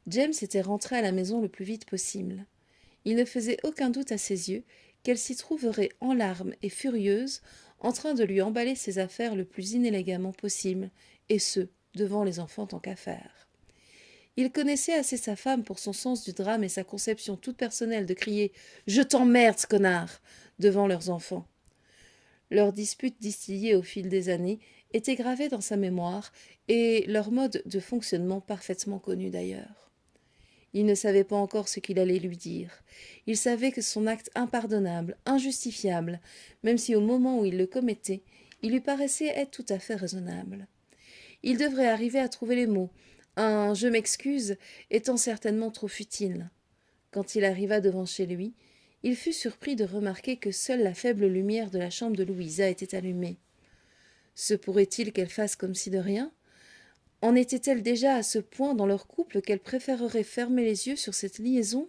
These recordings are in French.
James était rentré à la maison le plus vite possible. Il ne faisait aucun doute à ses yeux qu'elle s'y trouverait en larmes et furieuse, en train de lui emballer ses affaires le plus inélégamment possible, et ce, devant les enfants tant qu'à faire. Il connaissait assez sa femme pour son sens du drame et sa conception toute personnelle de crier « Je t'emmerde, ce connard !» devant leurs enfants. Leurs disputes distillées au fil des années étaient gravées dans sa mémoire et leur mode de fonctionnement parfaitement connu d'ailleurs. Il ne savait pas encore ce qu'il allait lui dire. Il savait que son acte impardonnable, injustifiable, même si au moment où il le commettait, il lui paraissait être tout à fait raisonnable. Il devrait arriver à trouver les mots, un je m'excuse étant certainement trop futile. Quand il arriva devant chez lui, il fut surpris de remarquer que seule la faible lumière de la chambre de Louisa était allumée. Se pourrait-il qu'elle fasse comme si de rien ? En était-elle déjà à ce point dans leur couple qu'elle préférerait fermer les yeux sur cette liaison ?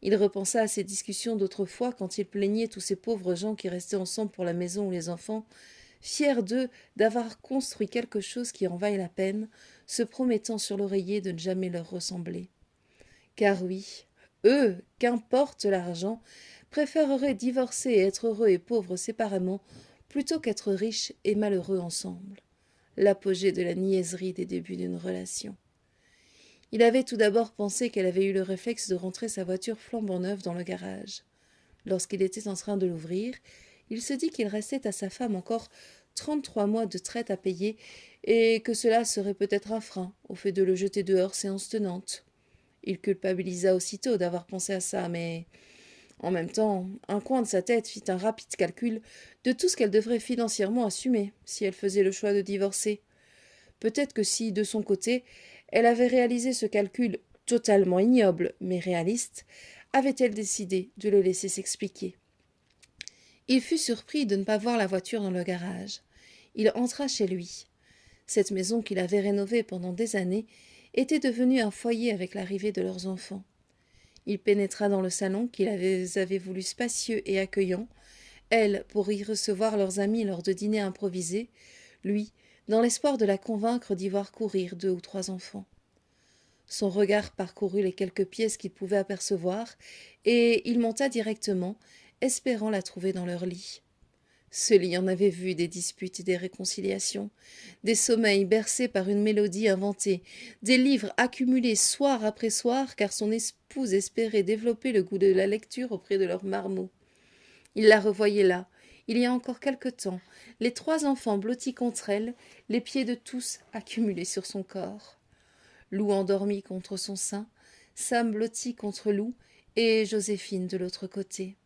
Il repensa à ses discussions d'autrefois quand il plaignait tous ces pauvres gens qui restaient ensemble pour la maison ou les enfants, fiers d'eux d'avoir construit quelque chose qui en vaille la peine, se promettant sur l'oreiller de ne jamais leur ressembler. Car oui, eux, qu'importe l'argent, préféreraient divorcer et être heureux et pauvres séparément plutôt qu'être riches et malheureux ensemble. L'apogée de la niaiserie des débuts d'une relation. Il avait tout d'abord pensé qu'elle avait eu le réflexe de rentrer sa voiture flambant neuve dans le garage. Lorsqu'il était en train de l'ouvrir, il se dit qu'il restait à sa femme encore 33 mois de traite à payer et que cela serait peut-être un frein au fait de le jeter dehors séance tenante. Il culpabilisa aussitôt d'avoir pensé à ça, mais en même temps, un coin de sa tête fit un rapide calcul de tout ce qu'elle devrait financièrement assumer si elle faisait le choix de divorcer. Peut-être que si, de son côté, elle avait réalisé ce calcul totalement ignoble, mais réaliste, avait-elle décidé de le laisser s'expliquer. Il fut surpris de ne pas voir la voiture dans le garage. Il entra chez lui. Cette maison qu'il avait rénovée pendant des années était devenue un foyer avec l'arrivée de leurs enfants. Il pénétra dans le salon qu'il avait voulu spacieux et accueillant, elle pour y recevoir leurs amis lors de dîners improvisés, lui dans l'espoir de la convaincre d'y voir courir 2 ou 3 enfants. Son regard parcourut les quelques pièces qu'il pouvait apercevoir, et il monta directement, espérant la trouver dans leur lit. Ce lit en avait vu des disputes et des réconciliations, des sommeils bercés par une mélodie inventée, des livres accumulés soir après soir car son épouse espérait développer le goût de la lecture auprès de leurs marmots. Il la revoyait là, il y a encore quelque temps, les 3 enfants blottis contre elle, les pieds de tous accumulés sur son corps. Lou endormi contre son sein, Sam blotti contre Lou et Joséphine de l'autre côté.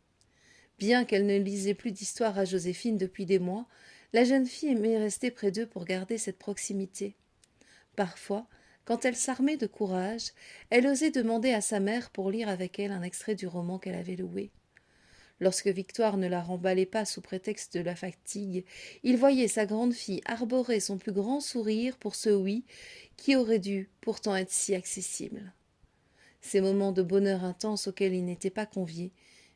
Bien qu'elle ne lisait plus d'histoire à Joséphine depuis des mois, la jeune fille aimait rester près d'eux pour garder cette proximité. Parfois, quand elle s'armait de courage, elle osait demander à sa mère pour lire avec elle un extrait du roman qu'elle avait loué. Lorsque Victoire ne la remballait pas sous prétexte de la fatigue, il voyait sa grande fille arborer son plus grand sourire pour ce oui qui aurait dû pourtant être si accessible. Ces moments de bonheur intense auxquels il n'était pas convié,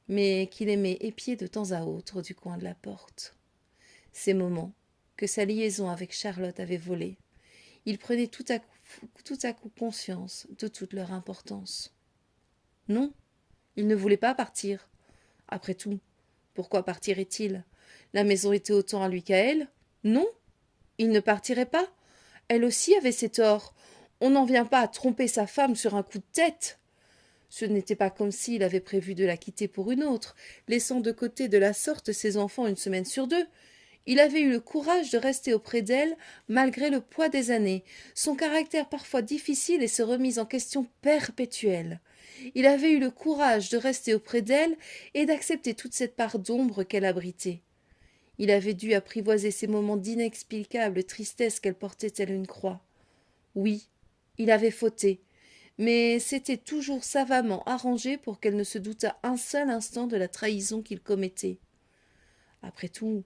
mais qu'il aimait épier de temps à autre du coin de la porte. Ces moments que sa liaison avec Charlotte avait volés. Il prenait tout à coup conscience de toute leur importance. Non, il ne voulait pas partir. Après tout, pourquoi partirait-il? La maison était autant à lui qu'à elle? Non, il ne partirait pas. Elle aussi avait ses torts. On n'en vient pas à tromper sa femme sur un coup de tête. Ce n'était pas comme s'il avait prévu de la quitter pour une autre, laissant de côté de la sorte ses enfants 1 semaine sur 2. Il avait eu le courage de rester auprès d'elle malgré le poids des années, son caractère parfois difficile et ses remises en question perpétuelles. Il avait eu le courage de rester auprès d'elle et d'accepter toute cette part d'ombre qu'elle abritait. Il avait dû apprivoiser ces moments d'inexplicable tristesse qu'elle portait telle une croix. Oui, il avait fauté, mais c'était toujours savamment arrangé pour qu'elle ne se doutât un seul instant de la trahison qu'il commettait. Après tout,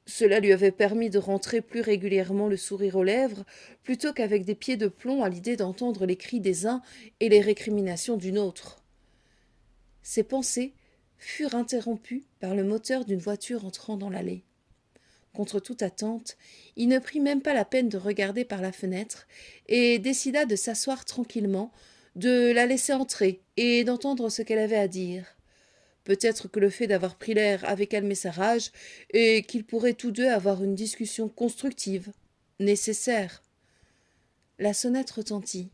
cela lui avait permis de rentrer plus régulièrement le sourire aux lèvres, plutôt qu'avec des pieds de plomb à l'idée d'entendre les cris des uns et les récriminations d'une autre. Ses pensées furent interrompues par le moteur d'une voiture entrant dans l'allée. Contre toute attente, il ne prit même pas la peine de regarder par la fenêtre et décida de s'asseoir tranquillement, de la laisser entrer et d'entendre ce qu'elle avait à dire. Peut-être que le fait d'avoir pris l'air avait calmé sa rage et qu'ils pourraient tous deux avoir une discussion constructive, nécessaire. La sonnette retentit.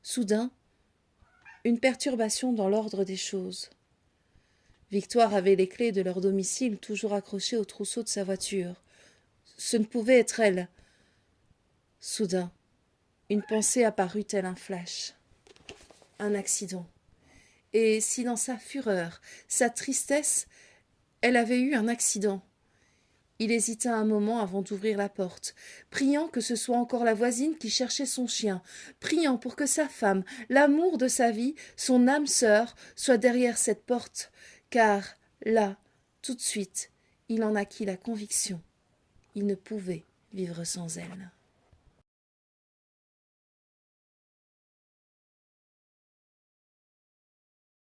Soudain, une perturbation dans l'ordre des choses. Victoire avait les clés de leur domicile toujours accrochées au trousseau de sa voiture. Ce ne pouvait être elle. Soudain, une pensée apparut tel un flash. Un accident. Et si dans sa fureur, sa tristesse, elle avait eu un accident. Il hésita un moment avant d'ouvrir la porte, priant que ce soit encore la voisine qui cherchait son chien, priant pour que sa femme, l'amour de sa vie, son âme sœur, soit derrière cette porte, car là, tout de suite, il en acquit la conviction. Il ne pouvait vivre sans elle.